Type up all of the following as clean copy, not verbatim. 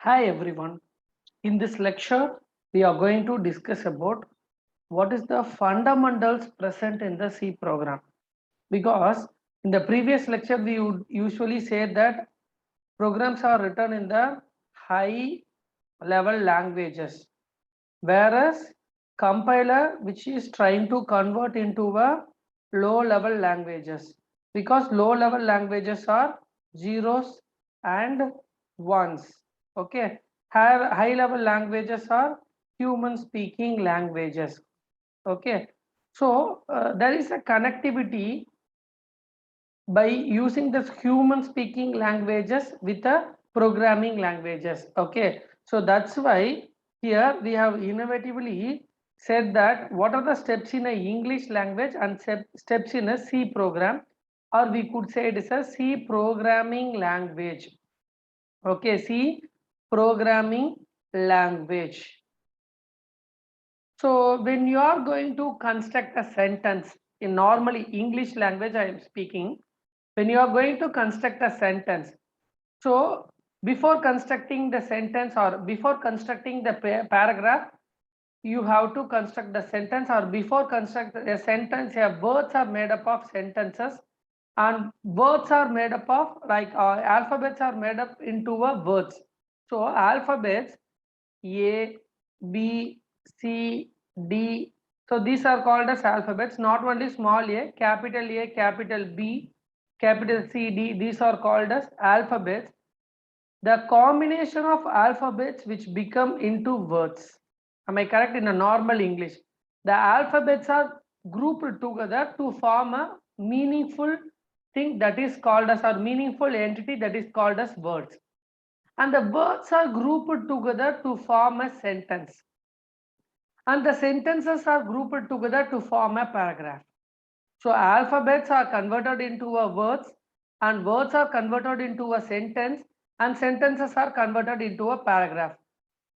Hi everyone. In this lecture, we are going to discuss about what is the fundamentals present in the C program. Because in the previous lecture, we would usually say that programs are written in the high level languages, whereas compiler, which is trying to convert into a low level languages, because low level languages are zeros and ones. Okay, high level languages are human speaking languages. Okay, so there is a connectivity by using this human speaking languages with the programming languages. Okay, so that's why here we have innovatively said that what are the steps in a English language and steps in a C program, or we could say it is a C programming language. Okay, C programming language. So when you are going to construct a sentence in normally English language I am speaking, when you are going to construct a sentence, so before constructing the sentence or before constructing the paragraph, you have to construct the sentence, or before construct a sentence, words are made up of sentences, and words are made up of alphabets are made up into a words. So alphabets A, B, C, D. So these are called as alphabets, not only small a, capital B, capital C, D. These are called as alphabets. The combination of alphabets which become into words. Am I correct in a normal English? The alphabets are grouped together to form a meaningful thing that is called as, or meaningful entity that is called as words. And the words are grouped together to form a sentence, and the sentences are grouped together to form a paragraph. So alphabets are converted into a words, and words are converted into a sentence, and sentences are converted into a paragraph.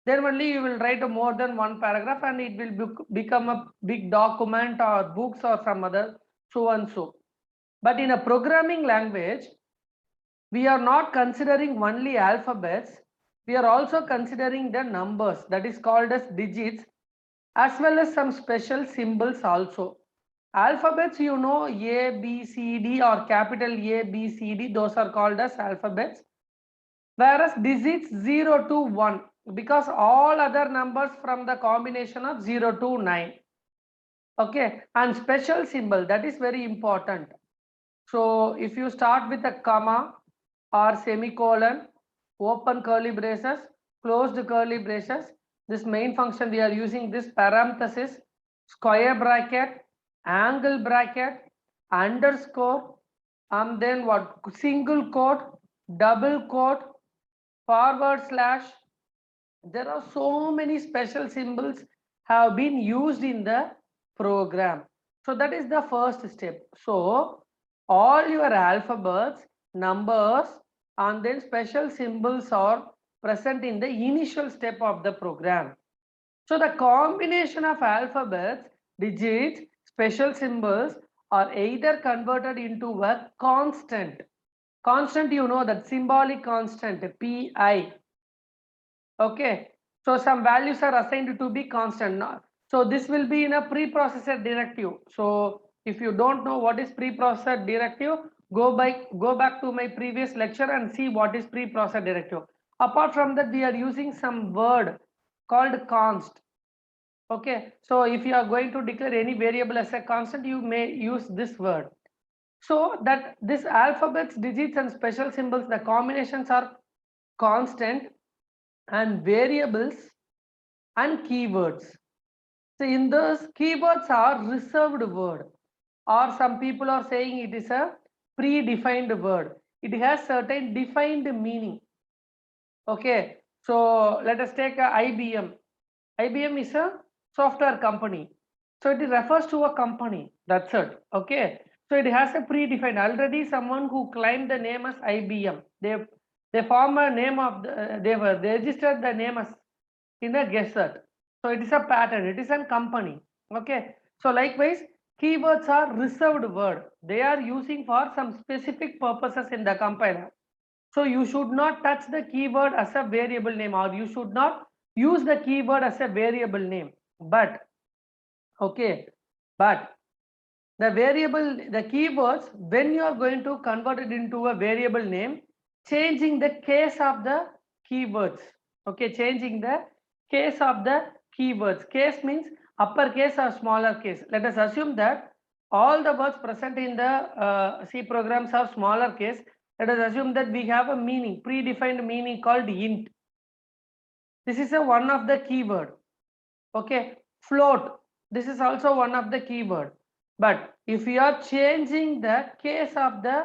Then only you will write more than one paragraph, and it will become a big document or books or some other so and so. But in a programming language, we are not considering only alphabets, we are also considering the numbers, that is called as digits, as well as some special symbols also. Alphabets, you know, A, B, C, D, or capital A, B, C, D, those are called as alphabets. Whereas digits 0 to 1, because all other numbers from the combination of 0 to 9. Okay, and special symbol, that is very important. So if you start with a comma or semicolon, open curly braces, closed curly braces, this main function we are using this parenthesis, square bracket, angle bracket, underscore, and then what, single quote, double quote, forward slash. There are so many special symbols have been used in the program. So that is the first step. So all your alphabets, numbers, and then special symbols are present in the initial step of the program. So the combination of alphabets, digits, special symbols are either converted into a constant. Constant, you know, that symbolic constant, pi. Okay, so some values are assigned to be constant. So this will be in a preprocessor directive. So if you don't know what is preprocessor directive, go back to my previous lecture and see what is preprocessor directive. Apart from that, we are using some word called const. Okay, so if you are going to declare any variable as a constant, you may use this word. So that this alphabets, digits, and special symbols, the combinations are constant, and variables and keywords. So in those, keywords are reserved word, or some people are saying it is a predefined word. It has certain defined meaning. Okay, so let us take a IBM. IBM is a software company, so it refers to a company, that's it. Okay, so it has a predefined, already someone who claimed the name as IBM, they form a name of they were registered the name as in a gazette. So it is a pattern, it is a company. Okay, so likewise keywords are reserved word, they are using for some specific purposes in the compiler. So you should not touch the keyword as a variable name, or you should not use the keyword as a variable name. But okay, but the variable, the keywords, when you are going to convert it into a variable name, changing the case of the keywords. Okay, changing the case of the keywords. Case means uppercase or smaller case. Let us assume that all the words present in the C programs are smaller case. Let us assume that we have a meaning, predefined meaning called int. This is a one of the keyword. Okay, float, this is also one of the keyword. But if you are changing the case of the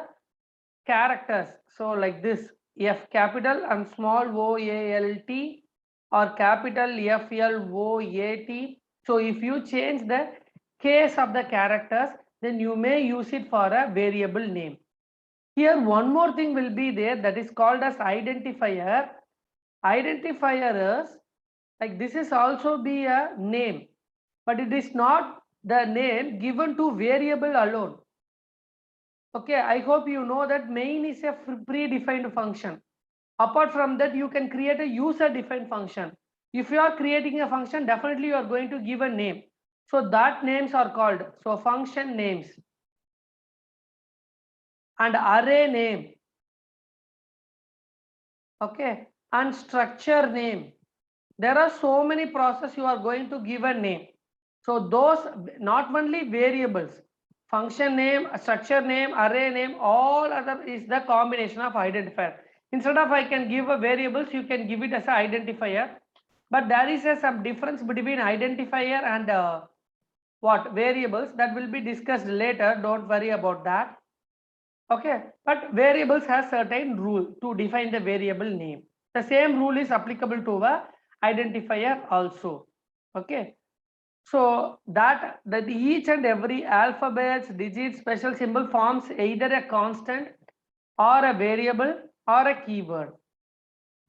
characters, so like this, F capital and small o a l t, or capital F l o a t, so if you change the case of the characters, then you may use it for a variable name. Here one more thing will be there, that is called as identifier. Identifier is like, this is also be a name, but it is not the name given to variable alone. Okay, I hope you know that main is a predefined function. Apart from that, you can create a user defined function. If you are creating a function, definitely you are going to give a name. So that names are called, so function names and array name. Okay, and structure name. There are so many processes you are going to give a name. So those, not only variables, function name, structure name, array name, all other is the combination of identifier. Instead of I can give a variables, you can give it as an identifier. But there is some difference between identifier and what variables, that will be discussed later. Don't worry about that. Okay, but variables has certain rule to define the variable name. The same rule is applicable to a identifier also. Okay, so that each and every alphabets, digit, special symbol forms either a constant or a variable or a keyword.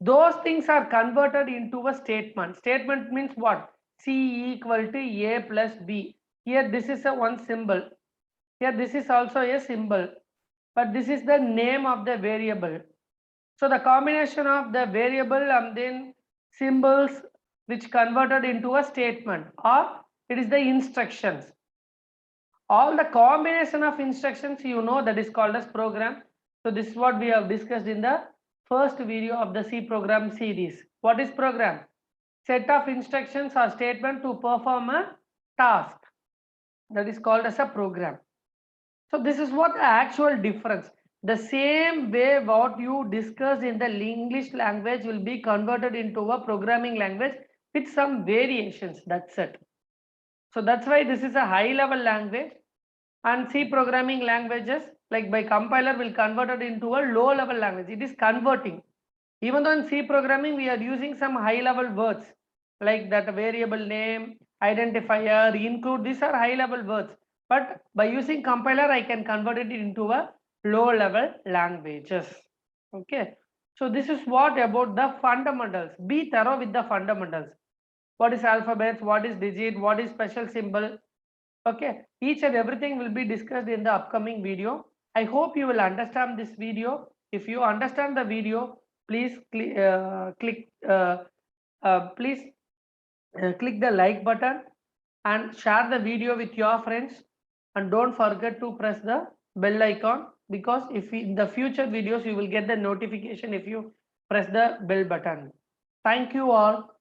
Those things are converted into a statement. Statement means what? C equal to A plus B. Here this is a one symbol. Here this is also a symbol, but this is the name of the variable. So the combination of the variable and then symbols which converted into a statement, or it is the instructions. All the combination of instructions, you know, that is called as program. So this is what we have discussed in the first video of the C program series. What is program? Set of instructions or statement to perform a task. That is called as a program. So this is what the actual difference. The same way what you discussed in the English language will be converted into a programming language with some variations. That's it. So that's why this is a high level language, and C programming languages like by compiler will convert it into a low level language. It is converting. Even though in C programming we are using some high level words like that variable name, identifier, include, these are high level words. But by using compiler, I can convert it into a low level languages. Okay. So this is what about the fundamentals. Be thorough with the fundamentals. What is alphabets? What is digit? What is special symbol? Okay. Each and everything will be discussed in the upcoming video. I hope you will understand this video. If you understand the video, please click the like button and share the video with your friends, and don't forget to press the bell icon, because if in the future videos you will get the notification if you press the bell button. Thank you all.